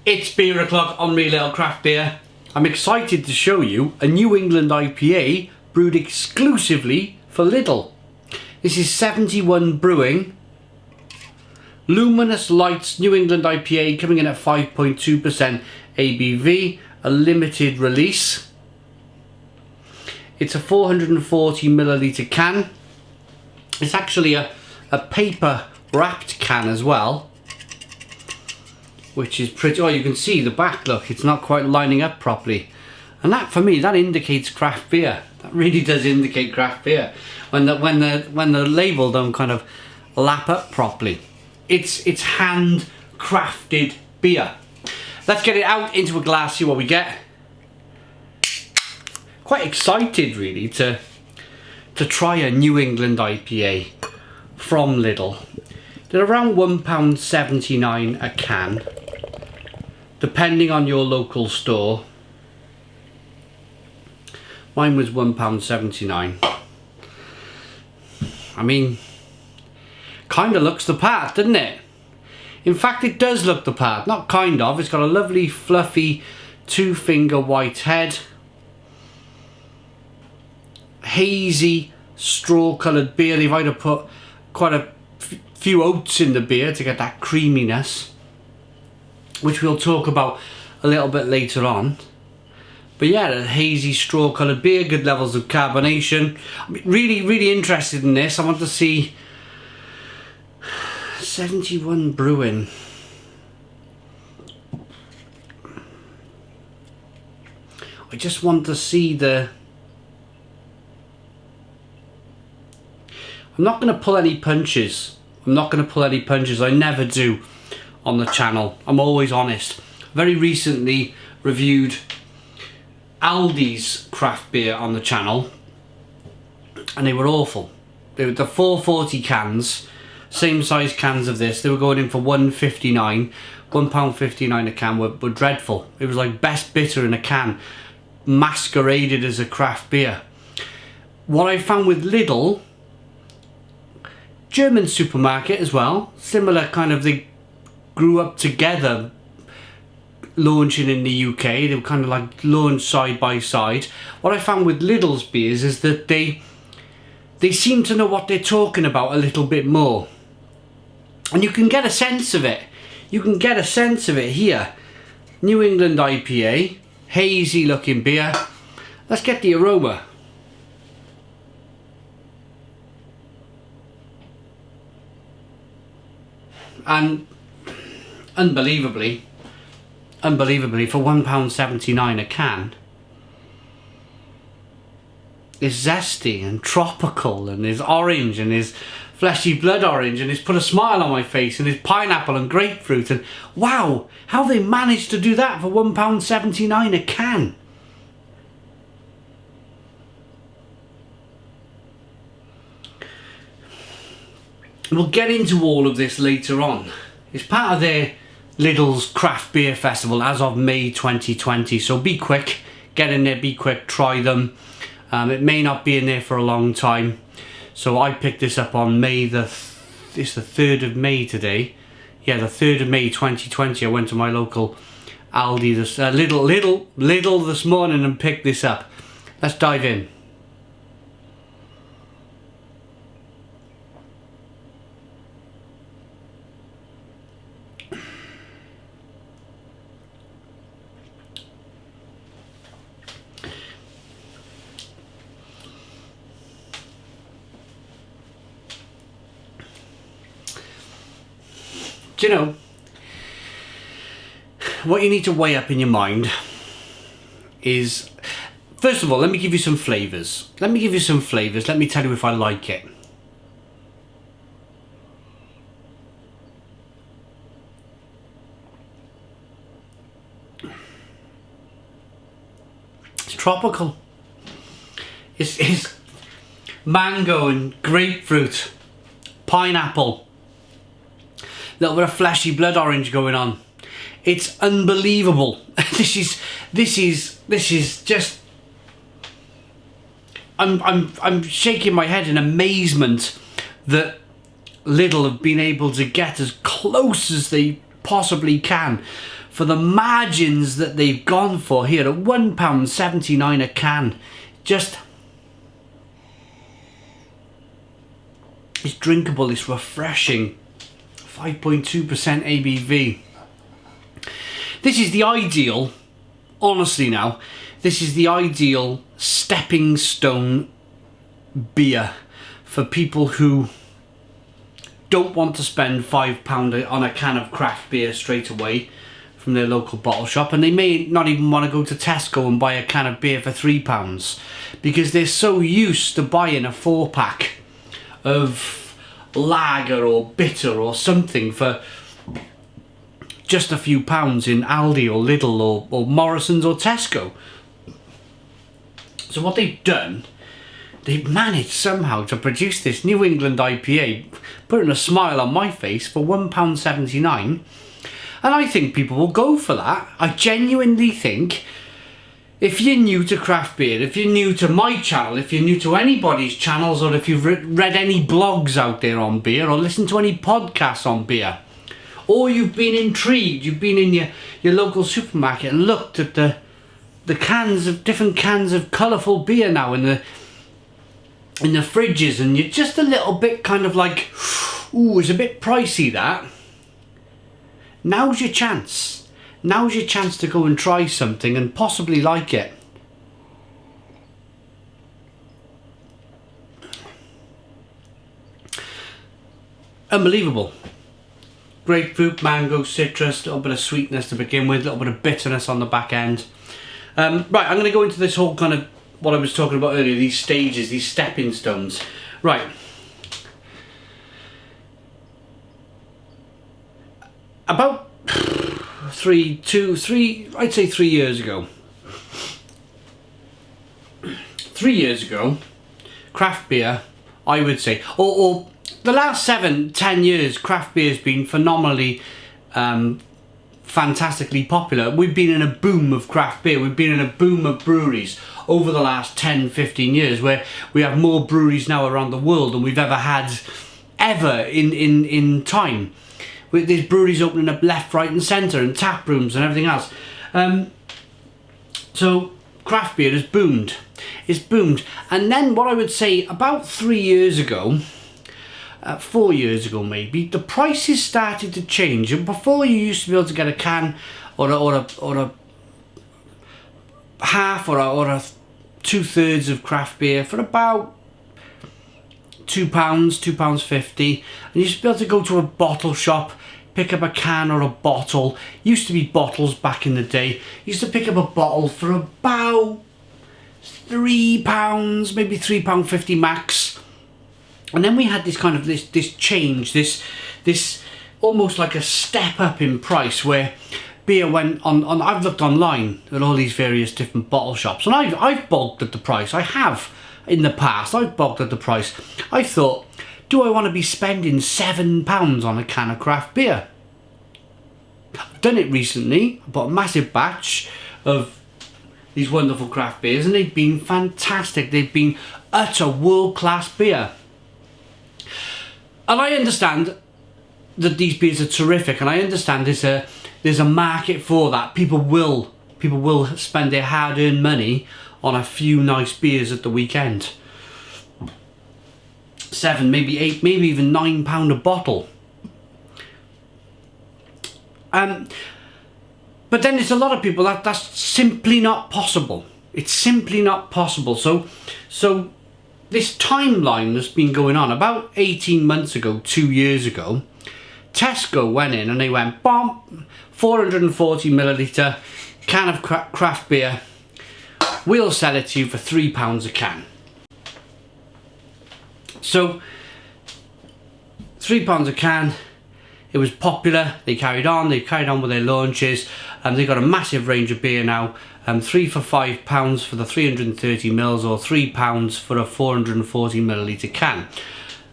It's beer o'clock on Real Ale Craft Beer. I'm excited to show you a New England IPA brewed exclusively for Lidl. This is 71 Brewing Luminous Lights New England IPA, coming in at 5.2% ABV, a limited release. It's a 440 milliliter can. It's actually a paper wrapped can as well, which is pretty. Oh, you can see the back, look, it's not quite lining up properly, and that, for me, that indicates craft beer. That really does indicate craft beer when the label don't kind of lap up properly. It's hand crafted beer. Let's get it out into a glass, see what we get. Quite excited really to try a New England IPA from Lidl. They're around £1.79 a can, depending on your local store. Mine was £1.79. I mean, kind of looks the part, doesn't it? In fact, it does look the part. Not kind of. It's got a lovely, fluffy, two-finger white head. Hazy, straw-coloured beer. They've either put quite a few oats in the beer to get that creaminess, which we'll talk about a little bit later on. But yeah, a hazy straw coloured beer, good levels of carbonation. I'm really interested in this. I want to see 71 Brewing. I just want to see the... I'm not going to pull any punches. I never do on the channel. I'm always honest. Very recently reviewed Aldi's craft beer on the channel, and they were awful. They were the 440 cans, same size cans of this. They were going in for £1.59 a can. Were dreadful. It was like best bitter in a can, masqueraded as a craft beer. What I found with Lidl, German supermarket as well, similar kind of, they grew up together launching in the UK. They were kind of like launched side by side. What I found with Lidl's beers is that they seem to know what they're talking about a little bit more, and you can get a sense of it. You can get a sense of it here. New England IPA, hazy looking beer. Let's get the aroma. And unbelievably for £1.79 a can, it's zesty and tropical, and there's orange, and there's fleshy blood orange, and it's put a smile on my face, and there's pineapple and grapefruit, and wow, how they managed to do that for £1.79 a can. We'll get into all of this later on. It's part of their Lidl's Craft Beer Festival as of May 2020. So be quick, get in there, be quick, try them. It may not be in there for a long time. So I picked this up on May it's the 3rd of May today. Yeah, the 3rd of May 2020. I went to my local Aldi, Lidl this morning and picked this up. Let's dive in. Do you know, what you need to weigh up in your mind is, first of all, let me give you some flavours. Let me tell you if I like it. It's tropical. It's mango and grapefruit, pineapple. Little bit of fleshy blood orange going on. It's unbelievable. This is just. I'm shaking my head in amazement that Lidl have been able to get as close as they possibly can for the margins that they've gone for here at £1.79 a can. Just, it's drinkable, it's refreshing. 5.2% ABV. This is the ideal, honestly now, this is the ideal stepping stone beer for people who don't want to spend £5 on a can of craft beer straight away from their local bottle shop, and they may not even want to go to Tesco and buy a can of beer for £3 because they're so used to buying a 4-pack of lager or bitter or something for just a few pounds in Aldi or Lidl or Morrison's or Tesco. So what they've done, they've managed somehow to produce this New England IPA, putting a smile on my face, for £1.79, and I think people will go for that. I genuinely think, if you're new to craft beer, if you're new to my channel, if you're new to anybody's channels, or if you've read any blogs out there on beer, or listened to any podcasts on beer, or you've been intrigued, you've been in your local supermarket and looked at the cans of different cans of colourful beer now in the fridges, and you're just a little bit kind of like, ooh, it's a bit pricey that. Now's your chance. Now's your chance to go and try something and possibly like it. Unbelievable. Grapefruit, mango, citrus, a little bit of sweetness to begin with, a little bit of bitterness on the back end. Right, I'm going to go into this whole kind of, what I was talking about earlier, these stages, these stepping stones. Right. About I'd say 3 years ago. 3 years ago, craft beer, I would say, or the last 7-10 years, craft beer has been phenomenally, fantastically popular. We've been in a boom of craft beer. We've been in a boom of breweries over the last 10-15 years, where we have more breweries now around the world than we've ever had in time. There's breweries opening up left, right and centre, and tap rooms and everything else. So craft beer has boomed. It's boomed. And then what I would say, about 3 years ago, 4 years ago maybe, the prices started to change. And before, you used to be able to get a can or a half or a 2/3 of craft beer for about £2, £2.50, and you used to be able to go to a bottle shop, pick up a can or a bottle. Used to be bottles back in the day. Used to pick up a bottle for about £3, maybe £3.50 max. And then we had this kind of this change, this almost like a step up in price, where beer went on. I've looked online at all these various different bottle shops, and I've balked at the price. I have. In the past, I've balked at the price. I thought, do I want to be spending £7 on a can of craft beer? I've done it recently. I bought a massive batch of these wonderful craft beers, and they've been fantastic. They've been utter world-class beer. And I understand that these beers are terrific, and I understand there's a market for that. People will spend their hard-earned money on a few nice beers at the weekend. £7, maybe £8, maybe even £9 a bottle. But then there's a lot of people that's simply not possible. It's simply not possible. So this timeline that's been going on, about 18 months ago, 2 years ago, Tesco went in and they went, bomb, 440 millilitre can of craft beer. We'll sell it to you for £3 a can. So, £3 a can. It was popular. They carried on with their launches, and they got a massive range of beer now. 3 for £5 for the 330 mils, or £3 for a 440 millilitre can.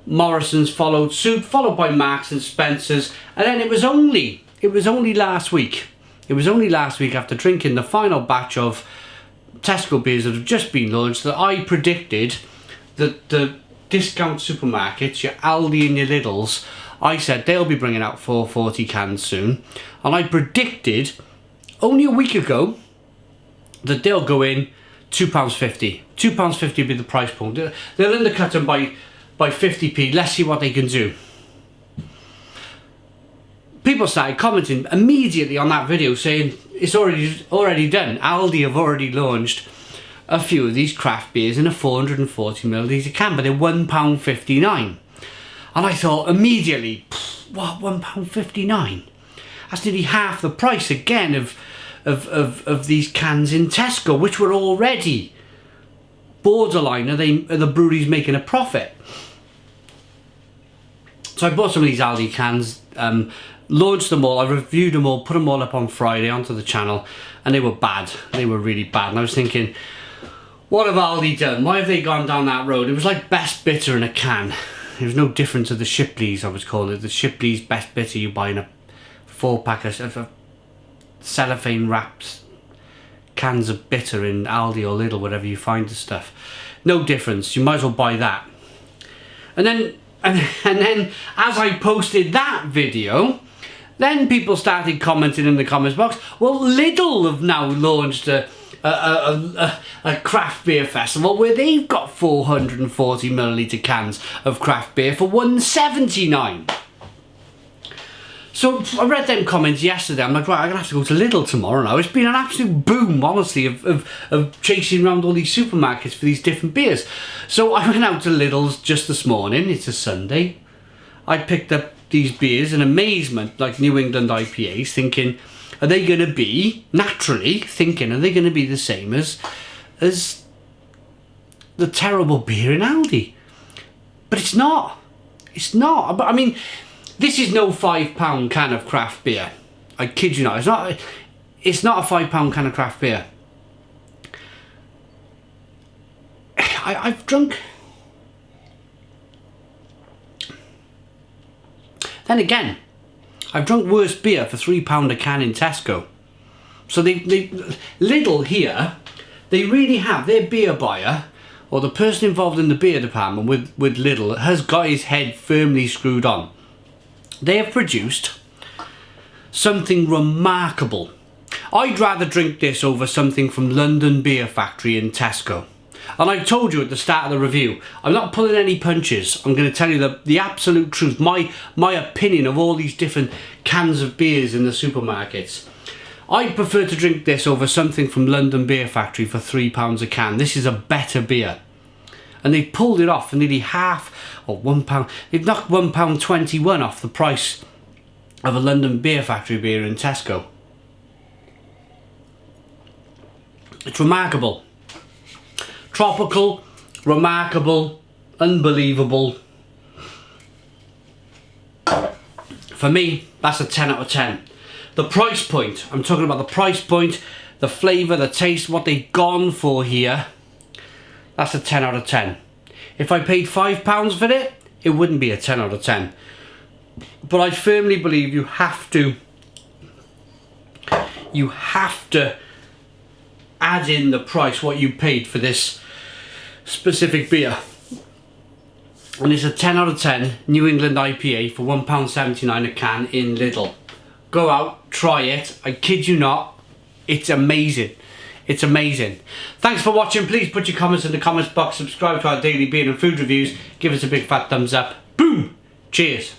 Morrison's followed suit, followed by Marks and Spencer's, and then it was only last week. It was only last week, after drinking the final batch of Tesco beers that have just been launched, that I predicted that the discount supermarkets, your Aldi and your Lidl's, I said they'll be bringing out 440 cans soon, and I predicted only a week ago that they'll go in £2.50. £2.50 will be the price point. They'll undercut them by 50p. Let's see what they can do. People started commenting immediately on that video saying it's already done. Aldi have already launched a few of these craft beers in a 440ml can, but they're £1.59. And I thought immediately, what, £1.59? That's nearly half the price again of these cans in Tesco, which were already borderline. Are the breweries making a profit? So I bought some of these Aldi cans, launched them all, I reviewed them all, put them all up on Friday onto the channel, and they were bad. They were really bad. And I was thinking, what have Aldi done? Why have they gone down that road? It was like Best Bitter in a can. There was no difference to the Shipleys, I was calling it. The Shipley's Best Bitter you buy in a 4-pack of cellophane wrapped cans of bitter in Aldi or Lidl, wherever you find the stuff. No difference. You might as well buy that. And then as I posted that video, then people started commenting in the comments box, well, Lidl have now launched a craft beer festival where they've got 440ml cans of craft beer for £1.79. So I read them comments yesterday. I'm like, right, I'm gonna have to go to Lidl tomorrow now. It's been an absolute boom, honestly, of chasing around all these supermarkets for these different beers. So I went out to Lidl's just this morning. It's a Sunday. I picked up these beers in amazement, like New England IPAs, thinking, are they going to be, naturally thinking, are they going to be the same as the terrible beer in Aldi? But it's not. It's not. But I mean, this is no £5 can of craft beer. I kid you not. It's not a £5 can of craft beer. I've drunk. Then again, I've drunk worse beer for £3 a can in Tesco. So Lidl here, they really have, their beer buyer, or the person involved in the beer department with Lidl, has got his head firmly screwed on. They have produced something remarkable. I'd rather drink this over something from London Beer Factory in Tesco. And I told you at the start of the review, I'm not pulling any punches. I'm going to tell you the absolute truth, my opinion of all these different cans of beers in the supermarkets. I'd prefer to drink this over something from London Beer Factory for £3 a can. This is a better beer. And they pulled it off for nearly half, or £1. They've knocked £1.21 off the price of a London Beer Factory beer in Tesco. It's remarkable. Tropical, remarkable, unbelievable. For me, that's a 10 out of 10. The price point, I'm talking about the price point, the flavour, the taste, what they've gone for here. That's a 10 out of 10. If I paid £5 for it, it wouldn't be a 10 out of 10. But I firmly believe you have to add in the price, what you paid for this specific beer. And it's a 10 out of 10 New England IPA for £1.79 a can in Lidl. Go out, try it. I kid you not, it's amazing. It's amazing. Thanks for watching. Please put your comments in the comments box. Subscribe to our daily beer and food reviews. Give us a big fat thumbs up. Boom! Cheers.